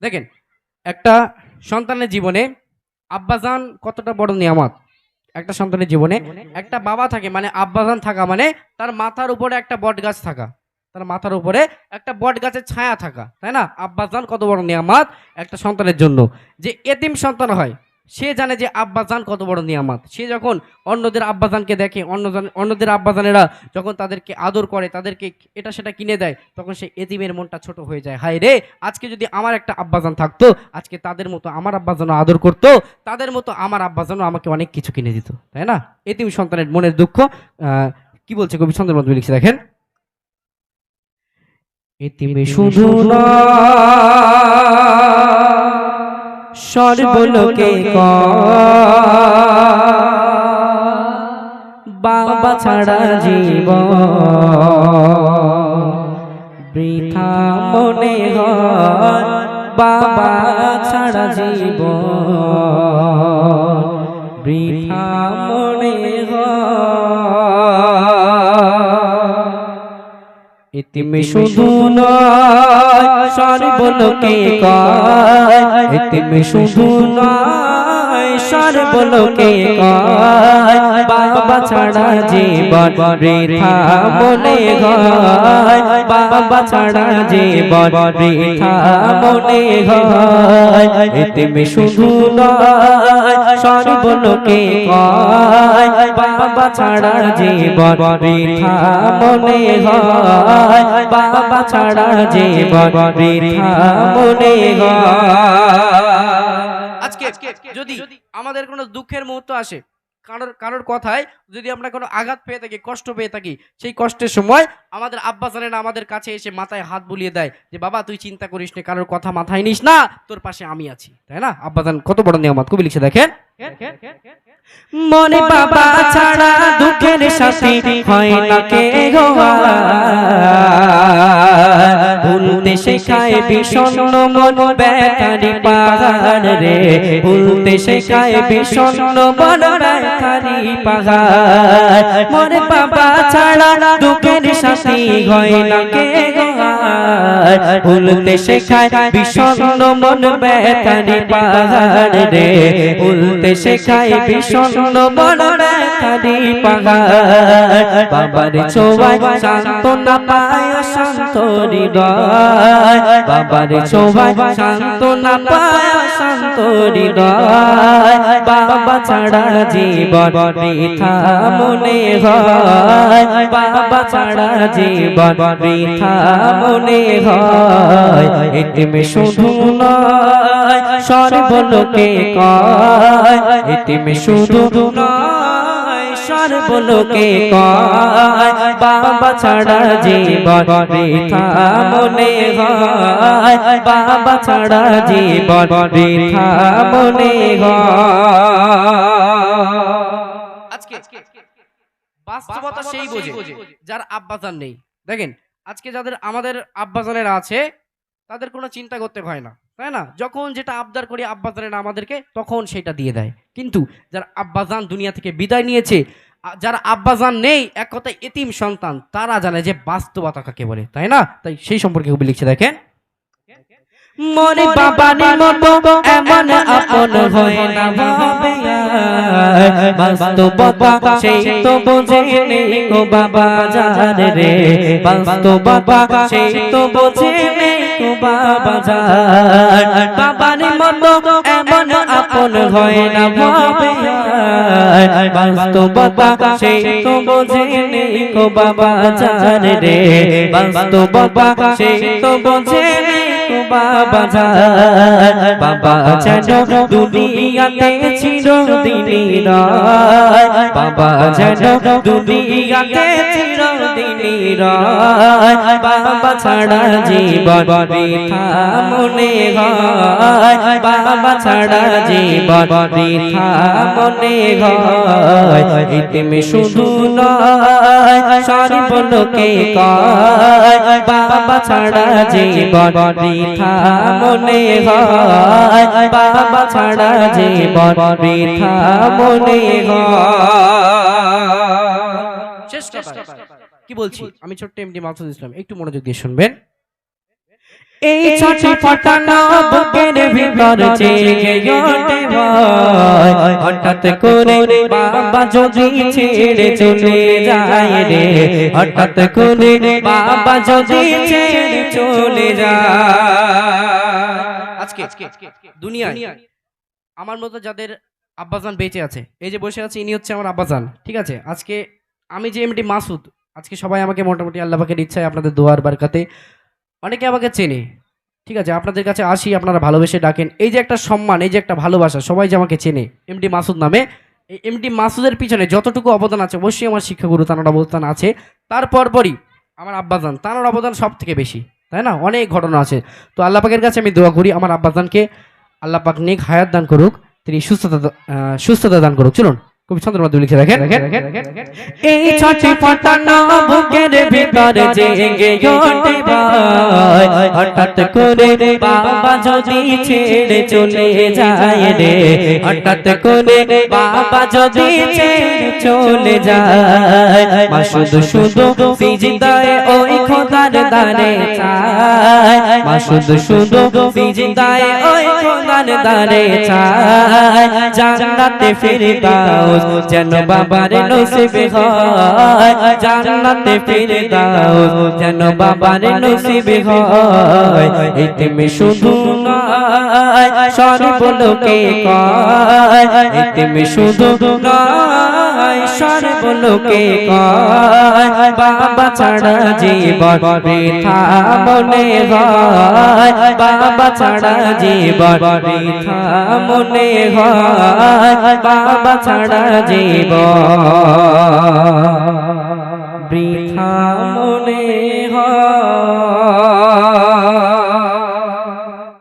দেখেন, একটা সন্তানের জীবনে আব্বাজান কতটা বড় নিয়ামত। একটা সন্তানের জীবনে একটা বাবা থাকে মানে আব্বাজান থাকা মানে তার মাথার উপরে একটা বট গাছ থাকা, তার মাথার উপরে একটা বট গাছের ছায়া থাকা, তাই না? আব্বাজান কত বড় নিয়ামত একটা সন্তানের জন্য। যে এতিম সন্তান হয় সে জানে যে আব্বাজান কত বড় নিয়ামত। সে যখন অন্যদের আব্বাজানকে দেখে, অন্যদের আব্বাজানেরা যখন তাদেরকে আদর করে, তাদেরকে এটা সেটা কিনে দেয়, তখন সে এতিমের মনটা ছোট হয়ে যায়। হায় রে, আজকে যদি আমার একটা আব্বাজান থাকতো, আজকে তাদের মতো আমার আব্বাজানও আদর করতো, তাদের মতো আমার আব্বাজানও আমাকে অনেক কিছু কিনে দিত, তাই না? এতিম সন্তানের মনের দুঃখ কি বলছে কবি ছন্দের মধ্যে লিখছে দেখেন, এতিমে শুধু না সর্বলোকে বাবা ছাড়া জীবন বৃথা মনে হয়, বাবা ছাড়া জীবন বৃথা মনে হয়। এতিমে শুধু নয় সর্বলোকে কয়, এতিমে শুধু নয় সর্বলোকে কয়, বাবা ছাড়া জীবন বৃথা মনে হয়, বাবা ছাড়া জীবন বৃথা মনে হয়। এতিমে শুধু নয় সর্বলোকে কয়, বাবা ছাড়া জীবন বৃথা মনে হয়, বাবা ছাড়া জীবন বৃথা মনে হয়। আজকে যদি আমাদের কোনো দুঃখের মুহূর্ত আসে, কারোর কথায় যদি আমরা কোনো আঘাত পেয়ে থাকি, কষ্ট পেয়ে থাকি, সেই কষ্টের সময় আমাদের আব্বাজানেরা আমাদের কাছে এসে মাথায় হাত বুলিয়ে দেয় যে বাবা তুই চিন্তা করিস না, কারোর কথা মাথায় নিস না, তোর পাশে আমি আছি, তাই না? আব্বাজান কত বড় নিয়ামত। কবি লিখছে দেখেন, মনে বাবা ছাড়া দুঃখের সাথী হয় না কে গো, ভুলতে শেখায় বিষণ্ণ মন ব্যথারি পাহাড় রে, ভুলতে শেখায় বিষণ্ণ মন ব্যথারি পাহাড়। মনে বাবা ছাড়া দুঃখের সাথী হয় না কে গো, ভুলতে শেখায় বিষণ্ণ মন ব্যথারি পাহাড় রে, ভুলতে শেখায় বিষণ্ণ মন ব্যথারি পাহাড়। বাবার ছোঁয়ায় সান্ত্বনা পায় শান্ত হৃদয়, বাবার ছোঁয়ায় সান্ত্বনা পায় শান্ত হৃদয়, বাবা ছাড়া জীবন বৃথা মনে হয়, বাবা ছাড়া জীবন বৃথা মনে হয়। এতিমে শুধু নয় সর্বলোকে কয়, এতিমে শুধু নয় সর্বলোকে কয়, বাবা ছাড়া জীবন বৃথা মনে হয়, বাবা ছাড়া জীবন বৃথা মনে হয়। আজকে বাস্তবতা সেই বোঝে যার আব্বাজান নেই। দেখেন, আজকে যাদের আমাদের আব্বাজানেরা আছে তাদের কোনো চিন্তা করতে হয় না, তাই না? যখন যেটা আবদার করি আব্বাজানেরা আমাদেরকে তখন সেটা দিয়ে দেয়। কিন্তু যারা আব্বাজান দুনিয়া থেকে বিদায় নিয়েছে, যারা আব্বাজান নেই, এক কথায় এতিম সন্তান, তারা জানে যে বাস্তবতা কাকে বলে, তাই না? তাই সেই সম্পর্কে কবি লিখছে দেখেন, মনে বাবার মতো এমন আপন হয় না ভাবে, বাস্তবতা সেই তো বোঝে নেই গো বাবা জান রে, বাস্তবতা সেই তো বোঝে নেই গো বাবা জান। বাবার মতো এমন আপন হয় না ভাবে, বাস্তবতা সেই তো বোঝে নেই গো বাবা জান রে, বাস্তবতা সেই তো বোঝে নেই বাবা জান। বাবা যেন দুনিয়াতে চিরদিনই রয়, বাবা যেন দুনিয়াতে চিরদিনই রয়, বাবা ছাড়া জীবন বৃথা মনে হয়, বাবা ছাড়া জীবন বৃথা মনে হয়। এতিমে শুধু নয় সর্বলোকে কয়, বাবা ছাড়া জীবন বৃথা মনে হয়, বাবা ছাড়া জীবন বৃথা মনে হয়। শেষ কথা কি বলছি আমি, ছোট্ট এমডি মাসুদ ইসলাম, একটু মনোযোগ দিয়ে শুনবেন। এই ছটি ফটানো বুকে ভিতর জেগে ওঠে ভয় হঠাৎ করে বাবা যদি ছেড়ে চলে যায় রে হঠাৎ করে বাবা যদি ছেড়ে চলে যায় আজকে দুনিয়ায় আমার মতো যাদের আব্বাজান বেঁচে আছে এই যে বসে আছে ইনি হচ্ছে আমার আব্বাজান ঠিক আছে আজকে আমি যে এমডি মাসুদ আজকে সবাই আমাকে মোটামুটি আল্লাহ পাকের ইচ্ছায় আপনাদের দোয়ার বারকাতে অনেকে আমাকে চেনে ঠিক আছে আপনাদের কাছে আসি আপনারা ভালোবেসে ডাকেন এই যে একটা সম্মান এই যে একটা ভালোবাসা সবাই যে আমাকে চেনে এমডি মাসুদ নামে এই এমডি মাসুদের পিছনে যতটুকু অবদান আছে অবশ্যই আমার শিক্ষাগুরু তার অবদান আছে তারপরই আমার আব্বাজান তার অবদান সব থেকে বেশি তাই না অনেক ঘটনা আছে তো আল্লাহ পাকের কাছে আমি দোয়া করি আমার আব্বাজানকে আল্লাহ পাক নেক হায়াত দান করুক তিনি সুস্থতা দান করুক চলুন খুব সুন্দর মধ্যে লিখে রাখেন এই ছটি ফটানো বুকের ভিতর জেগে ওঠে ভয় হঠাৎ করে বাবা যদি ছেড়ে চলে যায় রে হঠাৎ করে বাবা যদি ছেড়ে চলে যায় মা শুধু শুধু সিজদায় ওই খোদার দারে চায় মা শুধু শুধু সিজদায় ওই খোদার দারে চায় জান্নাতে ফিরদাউস যেন বাবার নসিব হয় জান্নাতে ফিরদাউস যেন বাবার নসিব হয় ইতিমে শুধু নয় সর্বলোকে কয় ইতিমে শুধু নয় সর্বলোকে কয় বাবা ছাড়া জীবন বৃথা মনে হয় বাবা ছাড়া জীবন বৃথা মনে হয় বাবা ছাড়া জীবন বৃথা মনে হয়